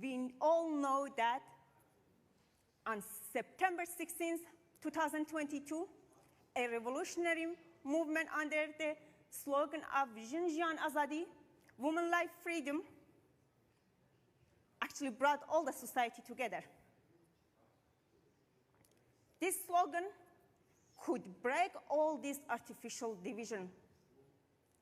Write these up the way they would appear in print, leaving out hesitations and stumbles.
we all know that on September 16, 2022, a revolutionary movement under the slogan of Jinjian Azadi, woman life freedom, actually brought all the society together. This slogan could break all this artificial division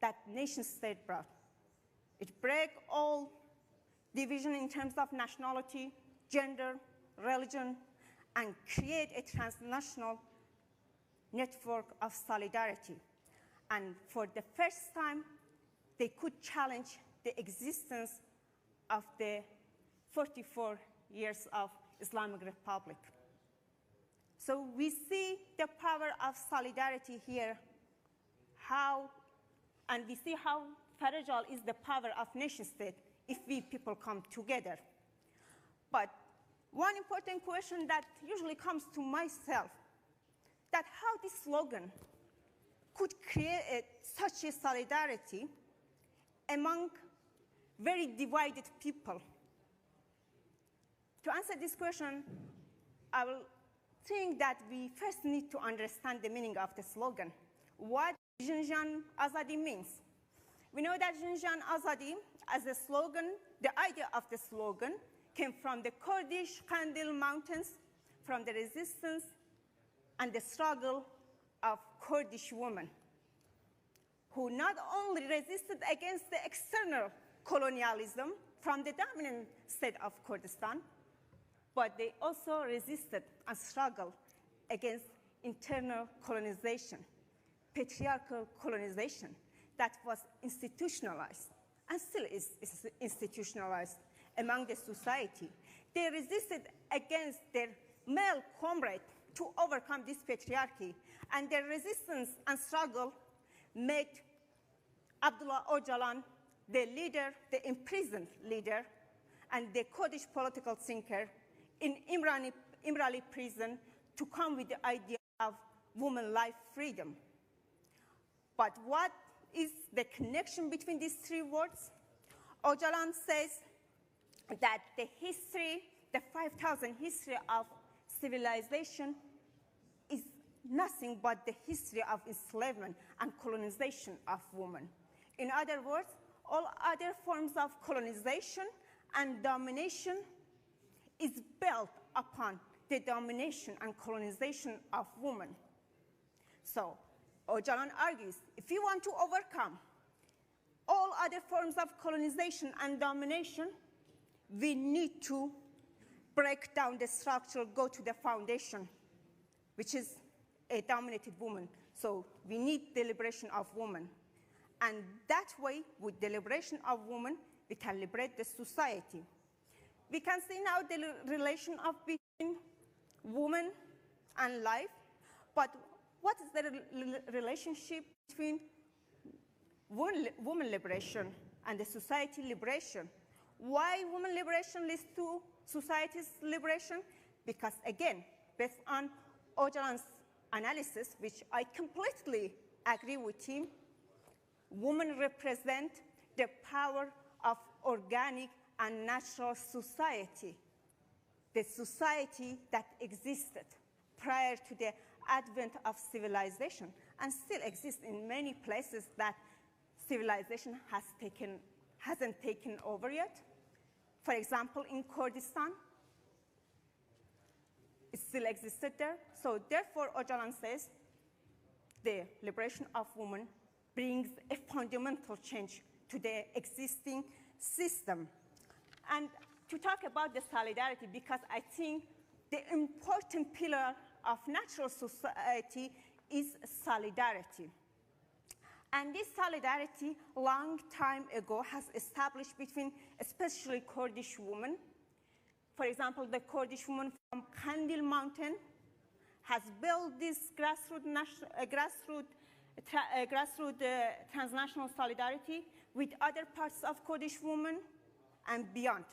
that nation-state brought. It break all division in terms of nationality, gender, religion, and create a transnational network of solidarity. And for the first time, they could challenge the existence of the 44 years of Islamic Republic. So we see the power of solidarity here, and we see how fragile is the power of nation-state if we people come together. But one important question that usually comes to myself, that how this slogan could create such a solidarity among very divided people. To answer this question, I will think that we first need to understand the meaning of the slogan, what Jinjian Azadi means. We know that Jinjian Azadi, as a slogan, the idea of the slogan came from the Kurdish Kandil mountains, from the resistance and the struggle of Kurdish women, who not only resisted against the external colonialism from the dominant state of Kurdistan, but they also resisted and struggled against internal colonization, patriarchal colonization that was institutionalized and still is institutionalized among the society. They resisted against their male comrade to overcome this patriarchy, and their resistance and struggle made Abdullah Öcalan the leader, the imprisoned leader, and the Kurdish political thinker in Imrali prison to come with the idea of woman life freedom. But what is the connection between these three words? Öcalan says that the history, the 5,000 history of civilization is nothing but the history of enslavement and colonization of women. In other words, all other forms of colonization and domination is built upon the domination and colonization of women. So Öcalan argues, if you want to overcome all other forms of colonization and domination, we need to break down the structure, go to the foundation, which is a dominated woman. So we need the liberation of women. And that way, with the liberation of women, we can liberate the society. We can see now the relation of between woman and life, but what is the relationship between woman liberation and the society liberation? Why woman liberation leads to society's liberation? Because again, based on Öcalan's analysis, which I completely agree with him, women represent the power of organic and natural society, the society that existed prior to the advent of civilization and still exists in many places that civilization hasn't taken over yet. For example, in Kurdistan, it still existed there. So therefore, Öcalan says the liberation of women brings a fundamental change to the existing system. And to talk about the solidarity, because I think the important pillar of natural society is solidarity. And this solidarity, long time ago, has established between especially Kurdish women. For example, the Kurdish woman from Kandil Mountain has built this grassroots transnational solidarity with other parts of Kurdish women and beyond.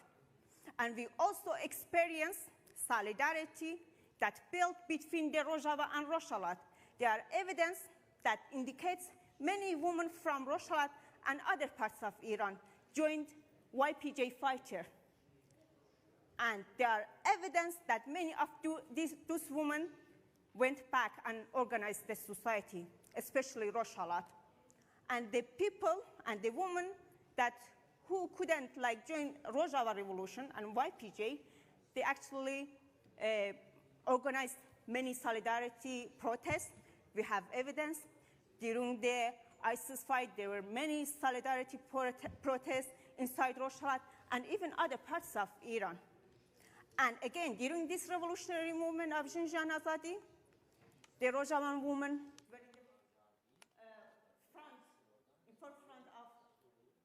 And we also experience solidarity that built between the Rojava and Rojhelat. There are evidence that indicates many women from Rojhelat and other parts of Iran joined YPJ fighter And there are evidence that many of those women went back and organized the society, especially Rojhelat. And the people and the women who couldn't join Rojava Revolution and YPJ, they actually organized many solidarity protests. We have evidence. During the ISIS fight, there were many solidarity protests inside Rojhelat and even other parts of Iran. And again, during this revolutionary movement of Xinjiang Azadi, the Rojavan women were in forefront of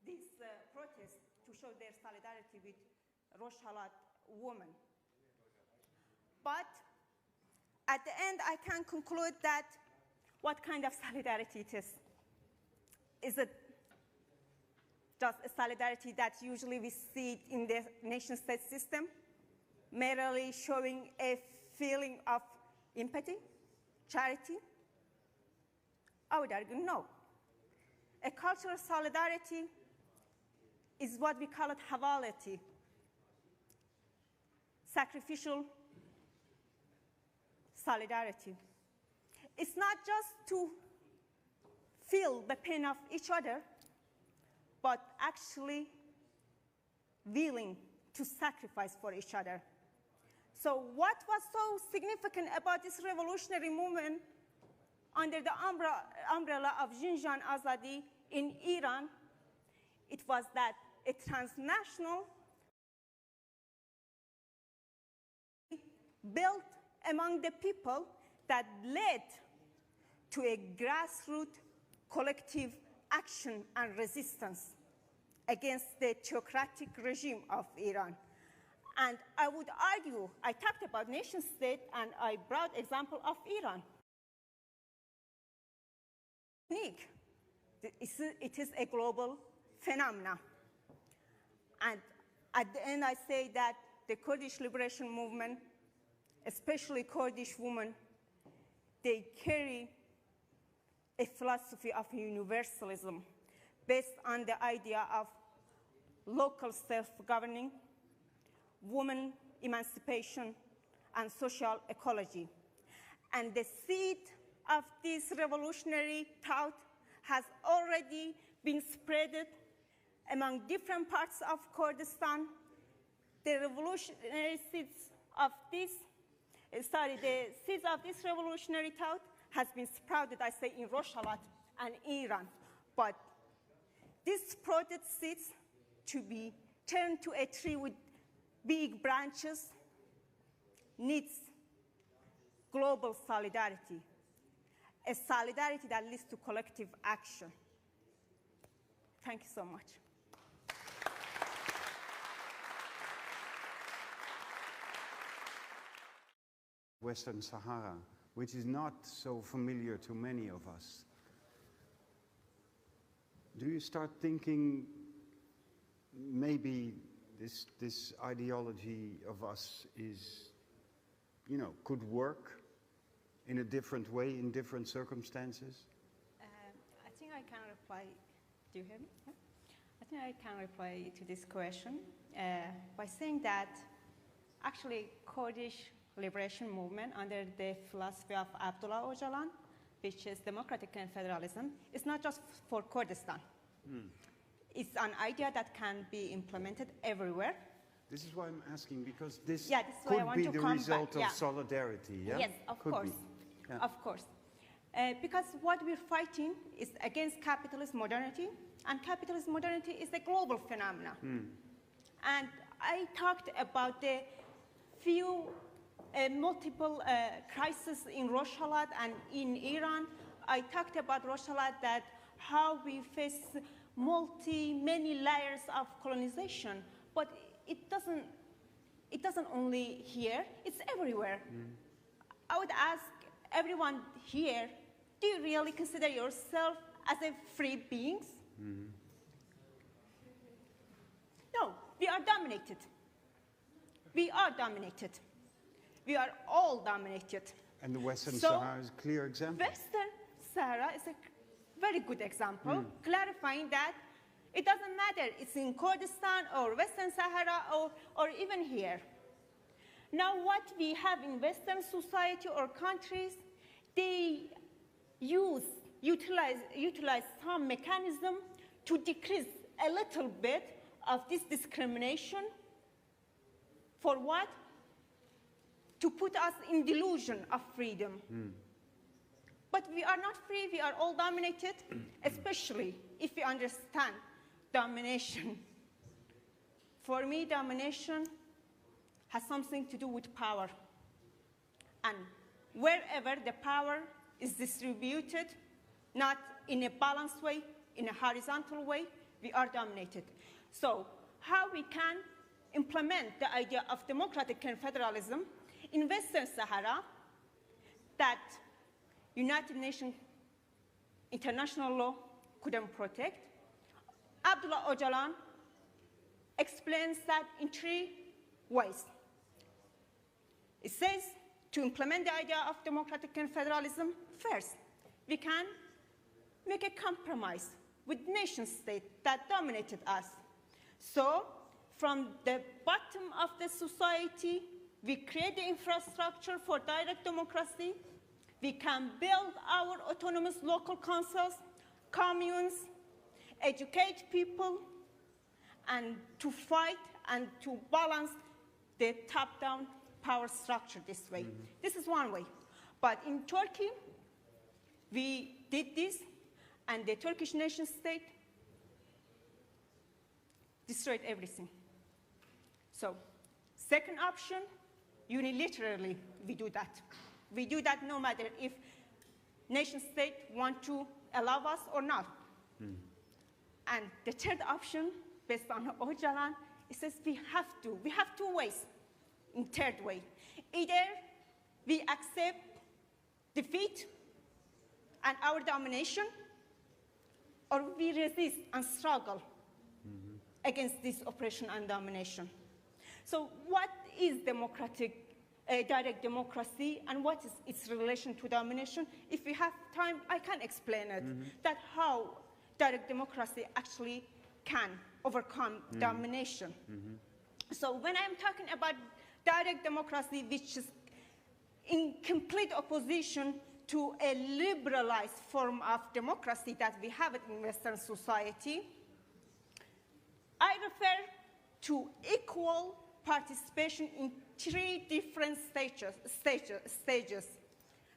these protests to show their solidarity with Rojhelat women. But at the end, I can conclude that what kind of solidarity it is? Is it just a solidarity that usually we see in the nation-state system, merely showing a feeling of empathy, charity? I would argue no. A cultural solidarity is what we call it havalati, sacrificial solidarity. It's not just to feel the pain of each other, but actually willing to sacrifice for each other. So what was so significant about this revolutionary movement under the umbrella of Xinjiang Azadi in Iran? It was that a transnational built among the people that led to a grassroots collective action and resistance against the theocratic regime of Iran. And I would argue, I talked about nation state and I brought example of Iran. It is a global phenomenon. And at the end I say that the Kurdish liberation movement, especially Kurdish women, they carry a philosophy of universalism based on the idea of local self-governing, women emancipation, and social ecology. And the seed of this revolutionary thought has already been spread among different parts of Kurdistan. The revolutionary seeds of this, the seeds of this revolutionary thought has been sprouted, I say, in Rojhelat and Iran. But these sprouted seeds to be turned to a tree with big branches needs global solidarity, a solidarity that leads to collective action. Thank you so much. Western Sahara, which is not so familiar to many of us. Do you start thinking maybe this ideology of us is, could work in a different way in different circumstances? I think I can reply. Do you hear me? Yeah? I think I can reply to this question by saying that actually Kurdish liberation movement under the philosophy of Abdullah Öcalan, which is democratic and federalism, is not just for Kurdistan. It's an idea that can be implemented everywhere. This is why I'm asking, because this could be the result of solidarity, yeah? Yes, of course. Yeah. Of course. Because what we're fighting is against capitalist modernity, and capitalist modernity is a global phenomenon. And I talked about the few multiple crises in Rojhelat and in Iran. I talked about Rojhelat, that how we face many layers of colonization, but it doesn't only here, it's everywhere. I would ask everyone here, do you really consider yourself as a free beings? No, we are dominated. We are dominated. We are all dominated. And the Western Sahara is a clear example. Western Sahara is a very good example, clarifying that it doesn't matter, it's in Kurdistan or Western Sahara or even here. Now what we have in Western society or countries, they utilize some mechanism to decrease a little bit of this discrimination. For what? To put us in delusion of freedom. But we are not free, we are all dominated, especially if we understand domination. For me, domination has something to do with power. And wherever the power is distributed, not in a balanced way, in a horizontal way, we are dominated. So how we can implement the idea of democratic federalism in Western Sahara that United Nations international law couldn't protect? Abdullah Öcalan explains that in 3 ways. It says to implement the idea of democratic federalism, first, we can make a compromise with nation-states that dominated us. So, from the bottom of the society, we create the infrastructure for direct democracy. We can build our autonomous local councils, communes, educate people, and to fight and to balance the top-down power structure this way. This is one way. But in Turkey, we did this, and the Turkish nation-state destroyed everything. So, second option, unilaterally, we do that. We do that no matter if nation-state want to allow us or not. And the third option, based on Öcalan, it says we have 2 ways in third way. Either we accept defeat and our domination, or we resist and struggle against this oppression and domination. So what is direct democracy, and what is its relation to domination? If we have time, I can explain it, that how direct democracy actually can overcome domination. So when I'm talking about direct democracy, which is in complete opposition to a liberalized form of democracy that we have in Western society, I refer to equal participation in 3 different stages.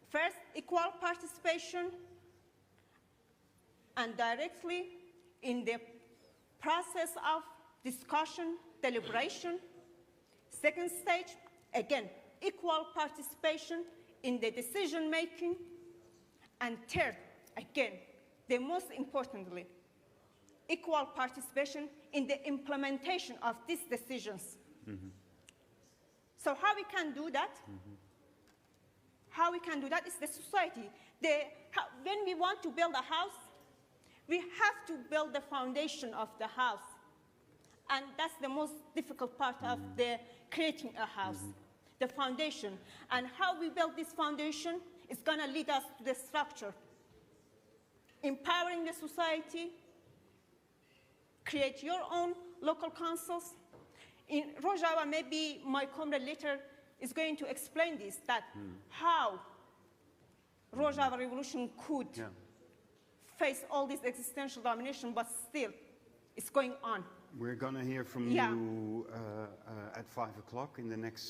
First, equal participation and directly in the process of discussion, deliberation. Second stage, again, equal participation in the decision-making. And third, again, the most importantly, equal participation in the implementation of these decisions. So how we can do that? How we can do that is the society. When we want to build a house, we have to build the foundation of the house. And that's the most difficult part of creating a house, the foundation. And how we build this foundation is going to lead us to the structure. Empowering the society, create your own local councils. In Rojava, maybe my comrade later is going to explain this, that how Rojava revolution could face all this existential domination, but still it's going on. We're going to hear from you at 5 o'clock in the next